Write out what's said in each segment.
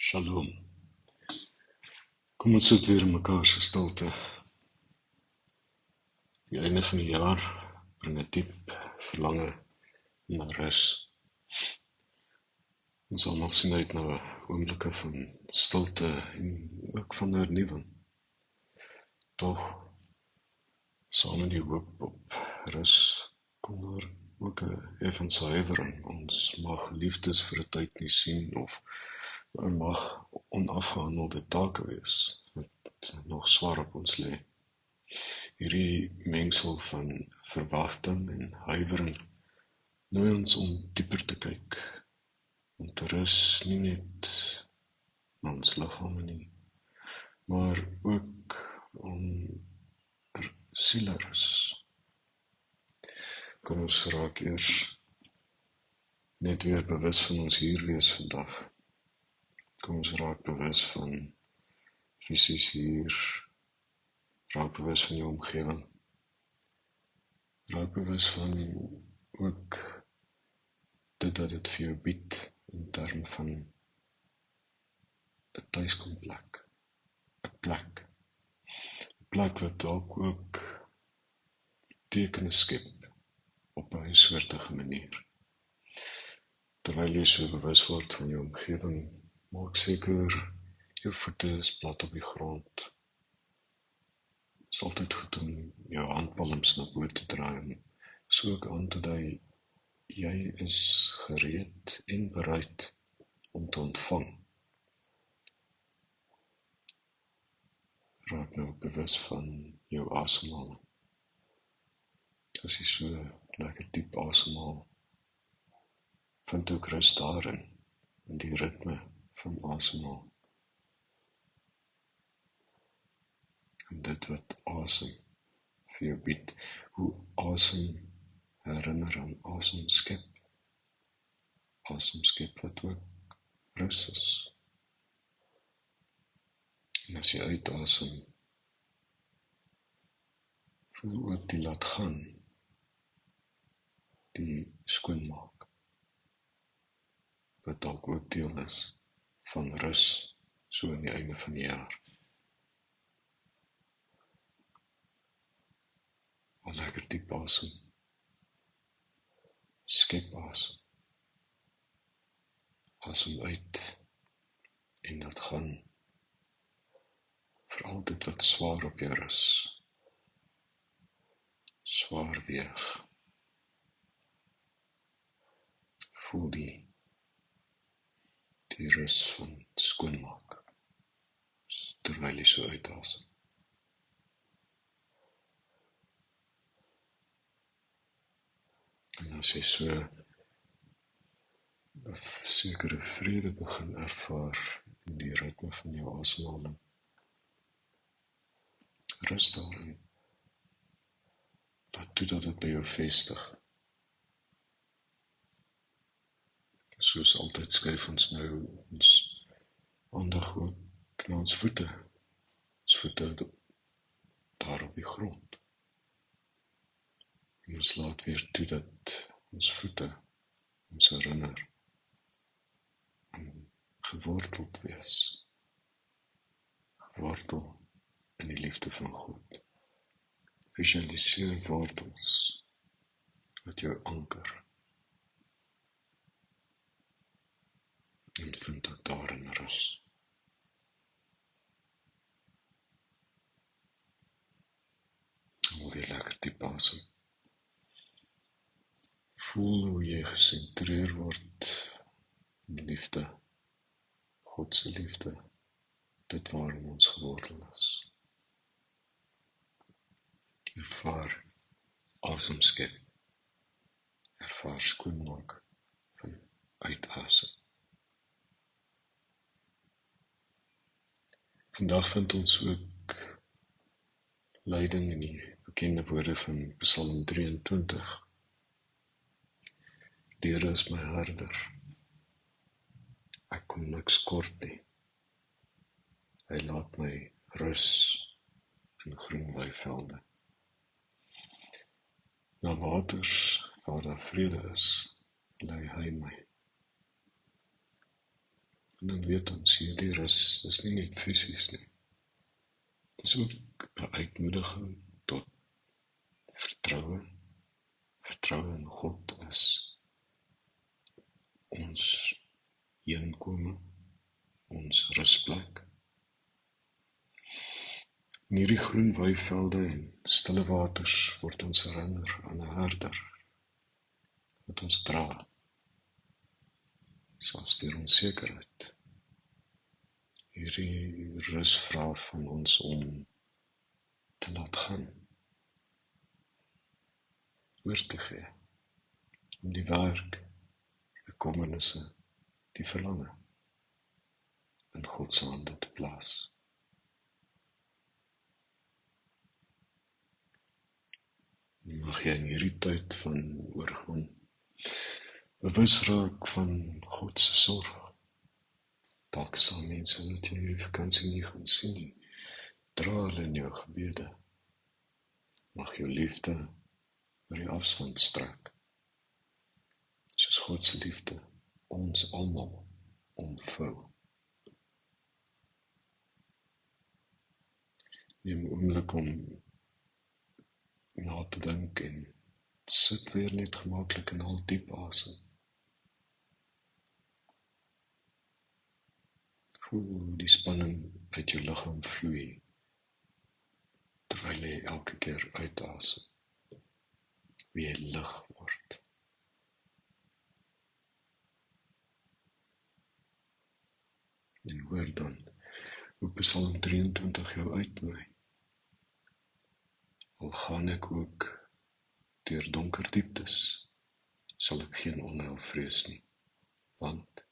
Shalom. Kom ons sit weer in mekaar se stilte. Die einde van die jaar bring 'n diep verlange na rus. Ons almal sien uit na oomblikke van stilte en ook van hernuwing. Tog, saam met die hoop op rus, kom daar ook 'n effense huiwering. Ons mag liefdes vir 'n tyd nie sien of mag onafgehandelde take wees wat nog swaar op ons lê. Hierdie mengsel van verwagting en huiwering nooi ons om dieper te kyk, om te rus nie net na ons liggame nie, maar ook om sielerus. Kom ons raak eers net weer bewus van ons hier wees vandag. Kom ons raak bewus van fisies hier, raak bewus van jou omgewing, raak bewus van ook dit wat dit vir jou bied in terme van 'n tuiskomplek, 'n plek wat dalk ook tekens skep op 'n soortige manier. Terwyl jy so bewus word van jou omgewing, maak seker jou voete is plat op die grond. Dit is altyd goed om jou handpalms na bo te draai, so ook aan te dui, jy is gereed en bereid om te ontvang. Raak nou bewus van jou asemhaling. As jy so lekker diep asemhaal, vind ook rus daarin, in die ritme van asemhaal. En dit wat asem vir jou bied, hoe asem herinner aan asem skep. Asem skep wat ook rus is. En as jy uitasem, voel ook die laat gaan, die skoonmaak, wat dalk ook deel is van rus, so aan die einde van die jaar. Al lekker diep asem, skep asem, asem uit, en dat gaan, vir al dit wat swaar op jou is, swaar weeg. Voel die rus van skoonmaak, terwyl jy so uitasem. En as jy so 'n sekere vrede begin ervaar in die ritme van jou asemhaling, rus daarin. Laat toe dat dit by jou vestig. Soos altyd skuif ons nou ons aandag ook na ons voete. Ons voete daar op die grond. En ons laat weer toe dat ons voete ons herinner om geworteld wees. Gewortel in die liefde van God. Visualiseer wortels wat jou anker. En vind ook daarin rus. Hoe weer lekker diep asem. Voel hoe jy gesentreer word in liefde, Godse liefde, dit waarin ons gewortel is. Ervaar asem skep, ervaar skoonmaak van uitasem. Vandag vind ons ook leiding in die bekende woorde van Psalm 23. Die Here is my herder, ek kom niks kort nie. Hy laat my rus in groen weivelde. Na waters waar daar vrede is, lei hy my. En dan weet ons, hierdie rus is nie net fisies nie. Dit is ook 'n uitnodiging tot vertroue. Vertroue in God is ons heenkome, ons rusplek. In hierdie groen weivelde en stille waters word ons herinner aan 'n herder wat ons dra, selfs deur onsekerheid. Hierdie rus vra van ons om te laat gaan, oor te gee, om die werk, die bekommernisse, die verlange in God se hande te plaas. Mag jy in hierdie tyd van oorgang bewus raak van God se sorg. Dalk sal mense wat jy hierdie vakansie nie gaan sien nie, dra hulle in jou gebede. Mag jou liefde oor die afstand strek, soos God se liefde ons almal omvou. Neem 'n oomblik om na te dink en sit weer net gemaklik en haal diep asem. Voel die spanning uit jou liggaam vloei, terwyl jy elke keer uitasem, wie jy lig word. En hoor dan hoe Psalm 23 jou uitnooi. Al gaan ek ook deur donker dieptes, sal ek geen onheil vrees nie, want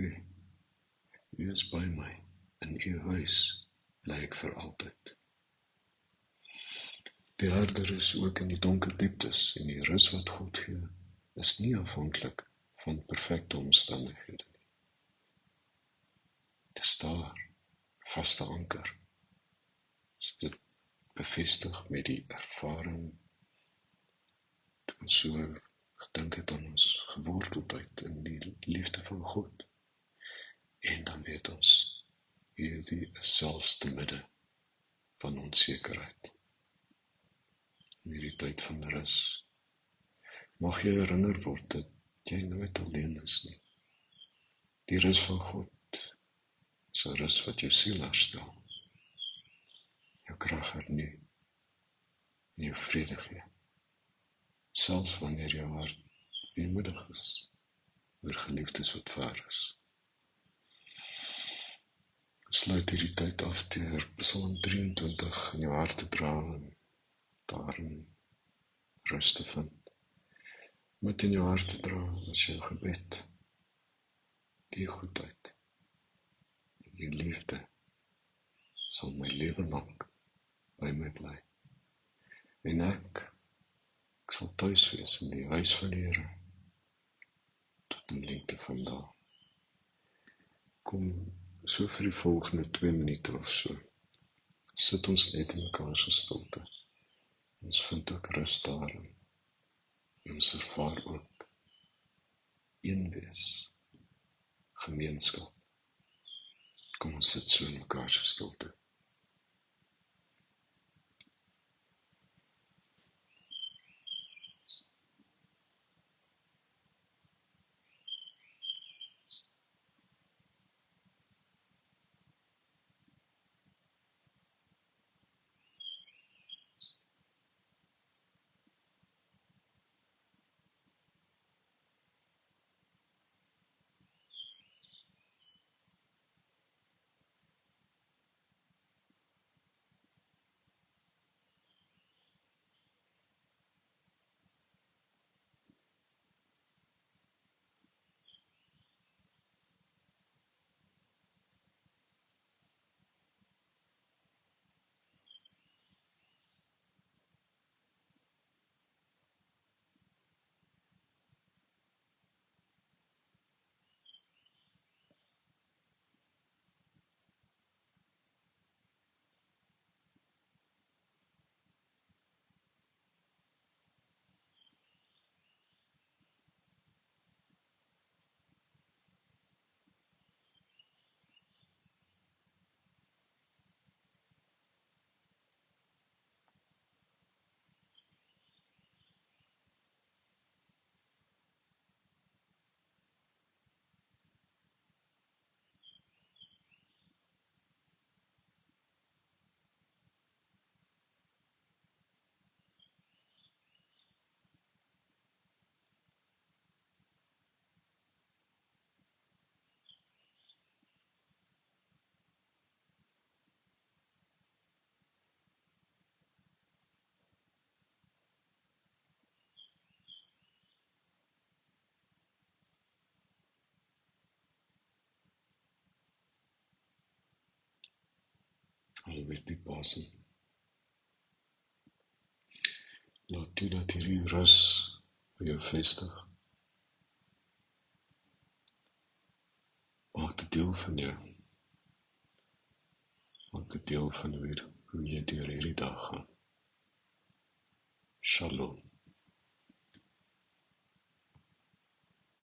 U is by my, in U huis bly ek vir altyd. Die herder is ook in die donker dieptes, en die rus wat God gee, is nie afhanklik van perfekte omstandighede nie. Dit is daar, vaste anker. So dit bevestig met die ervaring, toe ons so gedink het aan ons geworteldheid in die liefde van God. En dan weet ons, hierdie is selfs te midde van onsekerheid. In hierdie tyd van rus, mag jy herinner word dat jy nooit alleen is nie. Die rus van God is 'n rus wat jou siel herstel, jou krag hernu, en jou vrede gee, selfs wanneer jou hart weemoedig is oor geliefdes wat ver is. Sluit hierdie tyd af deur Psalm 23 in jou hart te dra en daarin rus te vind. Met in jou hart te dra as jou gebed, die goedheid, die liefde sal my lewe lank by my bly. En ek sal tuis wees in die huis van die Here tot in lengte van dae. Kom so vir die volgende 2 minute of so. Sit ons net in mekaar se stilte. Ons vind ook rus daarin. Ons ervaar ook een wees, gemeenskap. Kom ons sit so in mekaar se stilte. Al weer diep asem. Laat toe dat hierdie rus by jou vestig. Maak dit deel van jou. Maak dit deel van hoe jy deur hierdie dag gaan. Shalom.